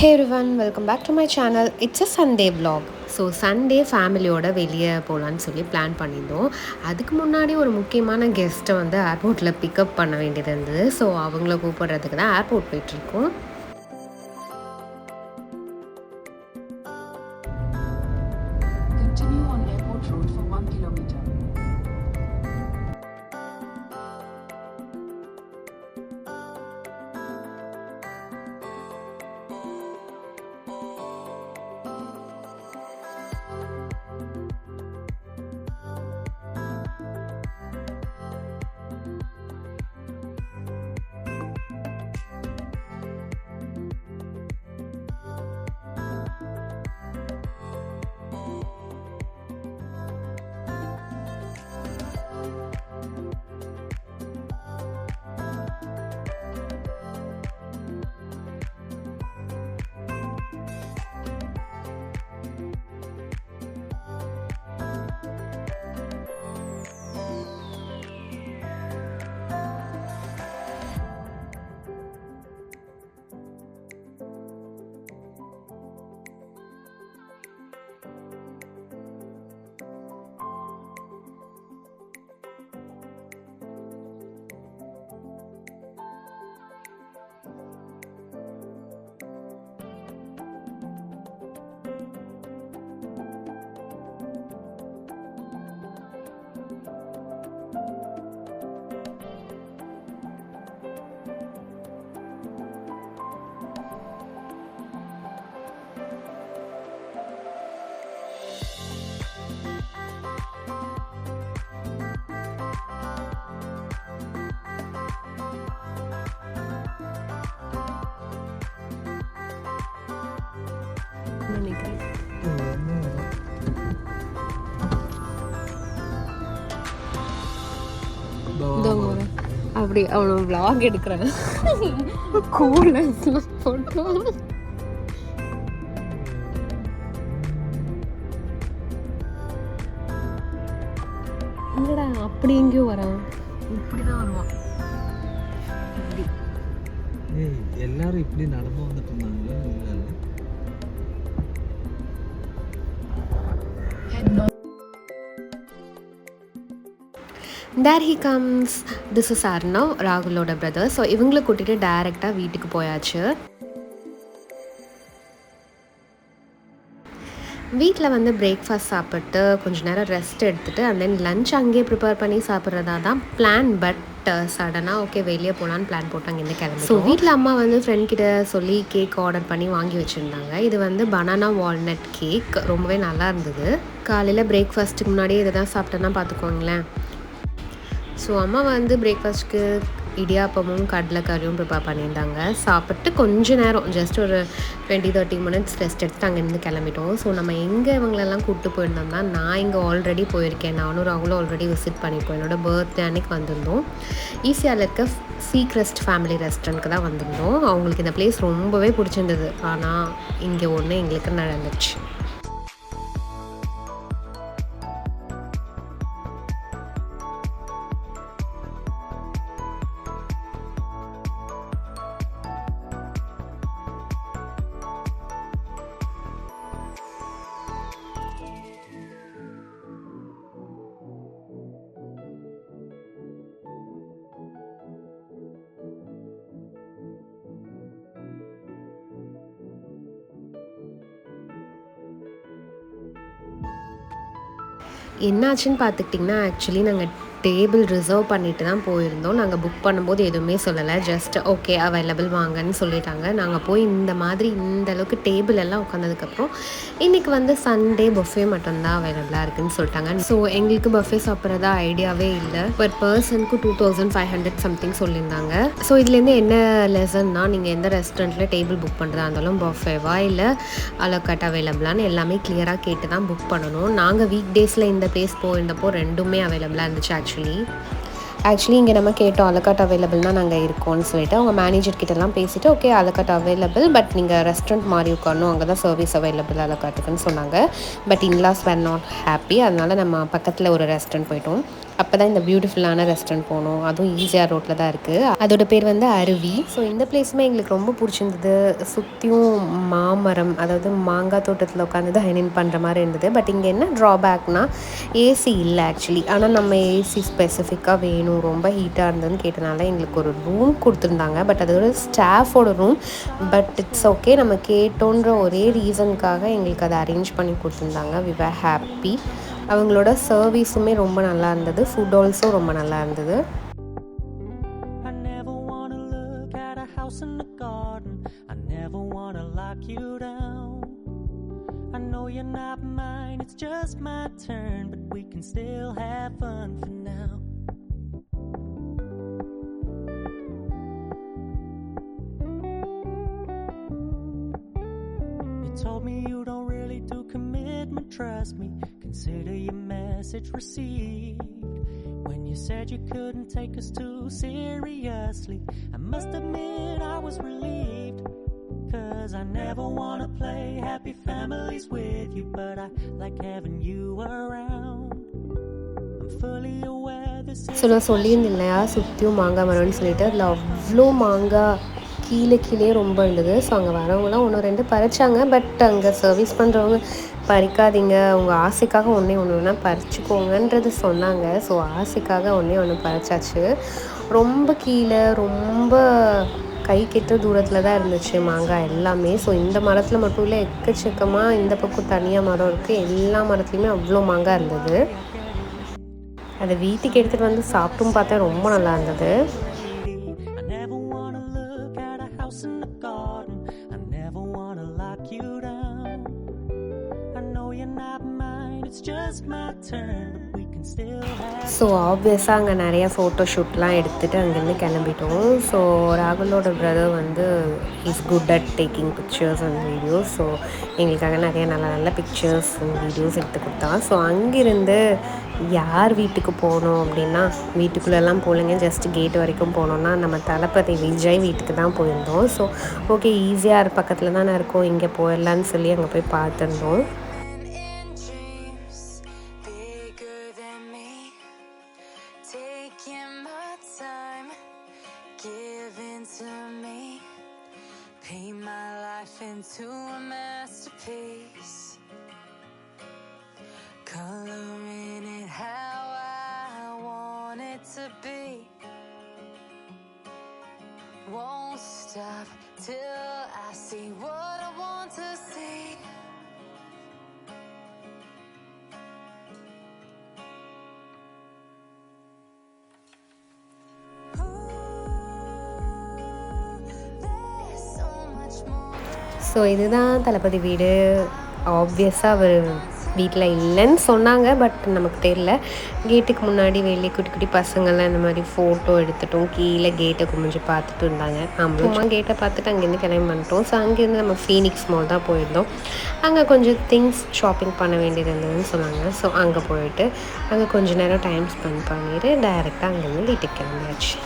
Hey everyone, welcome back to my channel. It's a Sunday vlog. So Sunday ஃபேமிலியோட வெளியே போகலான்னு சொல்லி plan பண்ணியிருந்தோம். அதுக்கு முன்னாடி ஒரு முக்கியமான கெஸ்ட்டை வந்து ஏர்போர்ட்டில் பிக்கப் பண்ண வேண்டியது இருந்தது. ஸோ அவங்கள கூப்பிட்றதுக்கு தான் ஏர்போர்ட் போயிட்டுருக்கோம். Continue on Airport Road for 1 kilometer. அப்படி அவனை vlog எடுக்கிறேன். கூலர்ஸ்லாம் போட்டோம். இல்லடா அப்படி எங்கேயோ வரான், இப்படிதான் வருவான். எல்லாரும் இப்படி நடந்து வந்துட்டு இருந்தாங்களா? There he comes. This is Arnav, ராகுலோட பிரதர். ஸோ இவங்களை கூட்டிகிட்டு டைரெக்டாக வீட்டுக்கு போயாச்சு. வீட்டில் வந்து பிரேக்ஃபாஸ்ட் சாப்பிட்டு கொஞ்சம் நேரம் ரெஸ்ட் எடுத்துகிட்டு அண்ட் தென் லஞ்ச் அங்கேயே ப்ரிப்பேர் பண்ணி சாப்பிட்றதா தான் பிளான். பட் சடனாக ஓகே வெளியே போகலான்னு பிளான் போட்டு அங்கேருந்து கிளம்பி. ஸோ வீட்டில் அம்மா வந்து ஃப்ரெண்ட் கிட்ட சொல்லி கேக் ஆர்டர் பண்ணி வாங்கி வச்சுருந்தாங்க. இது வந்து பனானா வால்நட் கேக், ரொம்பவே நல்லா இருந்தது. காலையில் பிரேக்ஃபாஸ்ட்டுக்கு முன்னாடியே இதை தான் சாப்பிட்டேன்னா பார்த்துக்கோங்களேன். ஸோ அம்மா வந்து பிரேக்ஃபாஸ்ட்டுக்கு இடியாப்பமும் கடலைக்கறியும் ப்ரிப்பேர் பண்ணியிருந்தாங்க. சாப்பிட்டு கொஞ்ச நேரம் ஜஸ்ட் ஒரு 20-30 மினிட்ஸ் ரெஸ்ட் எடுத்துட்டு அங்கேருந்து கிளம்பிட்டோம். ஸோ நம்ம எங்கே இவங்களெல்லாம் கூப்பிட்டு போயிருந்தோம்னா, நான் இங்கே ஆல்ரெடி போயிருக்கேன். நானும் ராகுலும் ஆல்ரெடி விசிட் பண்ணியிருக்கோம். என்னோட பர்த்டே அன்னைக்கு வந்திருந்தோம். ஈஸியாவில் இருக்க சீக்ரெஸ்ட் ஃபேமிலி ரெஸ்டாரண்ட்டுக்கு தான் வந்திருந்தோம். அவங்களுக்கு இந்த பிளேஸ் ரொம்பவே பிடிச்சிருந்தது. ஆனால் இங்கே ஒன்று எங்களுக்கு நடந்துச்சு. என்னாச்சுன்னு பார்த்துக்கிட்டிங்கன்னா, ஆக்சுவலி நாங்கள் டேபிள் ரிசர்வ் பண்ணிட்டு தான் போயிருந்தோம். நாங்கள் புக் பண்ணும்போது எதுவுமே சொல்லலை. ஜஸ்ட் ஓகே அவைலபிள் வாங்கன்னு சொல்லிட்டாங்க. நாங்கள் போய் இந்த மாதிரி இந்த அளவுக்கு டேபிள் எல்லாம் உட்காந்ததுக்கப்புறம் இன்றைக்கி வந்து சண்டே பஃபே மட்டும்தான் அவைலபிளாக இருக்குதுன்னு சொல்லிட்டாங்க. ஸோ எங்களுக்கு பஃபே சாப்பிட்றதா ஐடியாவே இல்லை. பர் பர்சனுக்கு 2500 சம்திங் சொல்லியிருந்தாங்க. ஸோ இதுலேருந்து என்ன லெசன்னா, நீங்கள் எந்த ரெஸ்டாரண்ட்டில் டேபிள் புக் பண்ணுறதா இருந்தாலும் பஃபேவா இல்லை அலோகட் அவைலபிளான்னு எல்லாமே கிளியராக கேட்டு தான் புக் பண்ணணும். நாங்கள் வீக் டேஸில் இந்த பிளேஸ் போயிருந்தப்போ ரெண்டுமே அவைலபிளாக இருந்துச்சு. ஆக்சுவலி இங்கே நம்ம கேட்டோம் அலகாட் அவைலபிள் தான் நாங்கள் இருக்கோம்னு சொல்லிட்டு அவங்க மேனேஜர் கிட்டலாம் பேசிவிட்டு ஓகே அலகாட் அவைலபிள், பட் நீங்கள் ரெஸ்டாரண்ட் மாதிரி உட்காரணும், அங்கே தான் சர்வீஸ் அவைலபிள் அலகாட்டுக்குன்னு சொன்னாங்க. But in-laws where not happy. அதனால் நம்ம பக்கத்தில் ஒரு ரெஸ்டாரண்ட் போயிட்டோம். அப்போ தான் இந்த பியூட்டிஃபுல்லான ரெஸ்டாரண்ட் போனோம். அதுவும் ஈஸியாக ரோட்டில் தான் இருக்குது. அதோட பேர் வந்து அருவி. ஸோ இந்த பிளேஸுமே எங்களுக்கு ரொம்ப பிடிச்சிருந்தது. சுற்றியும் மாமரம், அதாவது மாங்காய் தோட்டத்தில் உட்காந்து டைனிங் பண்ணுற மாதிரி இருந்தது. பட் இங்கே என்ன ட்ராபேக்னால் ஏசி இல்லை ஆக்சுவலி. ஆனால் நம்ம ஏசி ஸ்பெசிஃபிக்காக வேணும், ரொம்ப ஹீட்டாக இருந்ததுன்னு கேட்டனால எங்களுக்கு ஒரு ரூம் கொடுத்துருந்தாங்க. பட் அது ஒரு ஸ்டாஃபோட ரூம். பட் இட்ஸ் ஓகே, நம்ம கேட்டோன்ற ஒரே ரீசனுக்காக எங்களுக்கு அதை அரேஞ்ச் பண்ணி கொடுத்துருந்தாங்க. We were happy. அவங்களோட சர்வீஸுமே ரொம்ப நல்லா இருந்தது. ஃபுட் ஆல்சோ ரொம்ப நல்லா இருந்தது. Told me you don't really do commitment, trust me, consider your message received. When you said you couldn't take us too seriously, I must admit I was relieved. Cause I never wanna play happy families with you, but I like having you around. I'm fully aware this is... so நான் சொல்லியிருந்தேன் இல்லையா, சுற்றியும் மாங்காய் மரம்னு சொல்லிட்டு அதில் அவ்வளோ மாங்காய் கீழே ரொம்ப இருந்தது. ஸோ அங்கே வரவங்களாம் 1-2 பறிச்சாங்க. பட் அங்கே சர்வீஸ் பண்ணுறவங்க பறிக்காதீங்க, உங்கள் ஆசைக்காக ஒன்று பறிச்சுக்கோங்கன்றது சொன்னாங்க. ஸோ ஆசைக்காக ஒன்று பறிச்சாச்சு. ரொம்ப கீழே, ரொம்ப கை கெட்ட தூரத்தில் தான் இருந்துச்சு மாங்காய் எல்லாமே. ஸோ இந்த மரத்தில் மட்டும் இல்லை, எக்கச்சக்கமாக இந்த பக்கம் தனியாக மரம் இருக்குது. எல்லா மரத்துலேயுமே அவ்வளோ மாங்காய் இருந்தது. அதை வீட்டுக்கு எடுத்துகிட்டு வந்து சாப்பிட்டும் பார்த்தா ரொம்ப நல்லா இருந்தது. ஸோ ஆப்வியஸாக அங்கே நிறைய ஃபோட்டோ ஷூட்லாம் எடுத்துகிட்டு அங்கேருந்து கிளம்பிட்டோம். ஸோ ராகுலோட பிரதர் வந்து is good at taking pictures and videos. So எங்களுக்காக நிறைய நல்ல பிக்சர்ஸ் அண்ட் வீடியோஸ் எடுத்து கொடுத்தான். ஸோ அங்கேருந்து யார் வீட்டுக்கு போகணும் அப்படின்னா, வீட்டுக்குள்ளெல்லாம் போகலைங்க, ஜஸ்ட் கேட் வரைக்கும் போனோன்னா நம்ம தளபதி விஜய் வீட்டுக்கு தான் போயிருந்தோம். ஸோ ஓகே, ஈஸியாக பக்கத்தில் தானே இருக்கோம், இங்கே போயிடலான்னு சொல்லி அங்கே போய் பார்த்துருந்தோம். Into a masterpiece, coloring it how I want it to be. Won't stop till I see what I want to see. So இதுதான் தளபதி வீடு. ஆப்வியஸாக அவர் வீட்டில் இல்லைன்னு சொன்னாங்க, பட் நமக்கு தெரியல. கேட்டுக்கு முன்னாடி வெளியே குட்டி குட்டி பசங்கள்லாம் இந்த மாதிரி ஃபோட்டோ எடுத்துட்டோம். கீழே கேட்டை குமிஞ்சு பார்த்துட்டு இருந்தாங்க. நம்மளும் கேட்டை பார்த்துட்டு அங்கேருந்து கிளம்பி பண்ணிட்டோம். ஸோ அங்கேருந்து நம்ம ஃபீனிக்ஸ் மால் தான் போயிருந்தோம். அங்கே கொஞ்சம் திங்ஸ் ஷாப்பிங் பண்ண வேண்டியது இருந்ததுன்னு சொன்னாங்க. ஸோ அங்கே போயிட்டு அங்கே கொஞ்சம் நேரம் டைம் ஸ்பெண்ட் பண்ணிவிட்டு டைரெக்டாக அங்கேருந்து வீட்டுக்கு கிளம்பியாச்சு.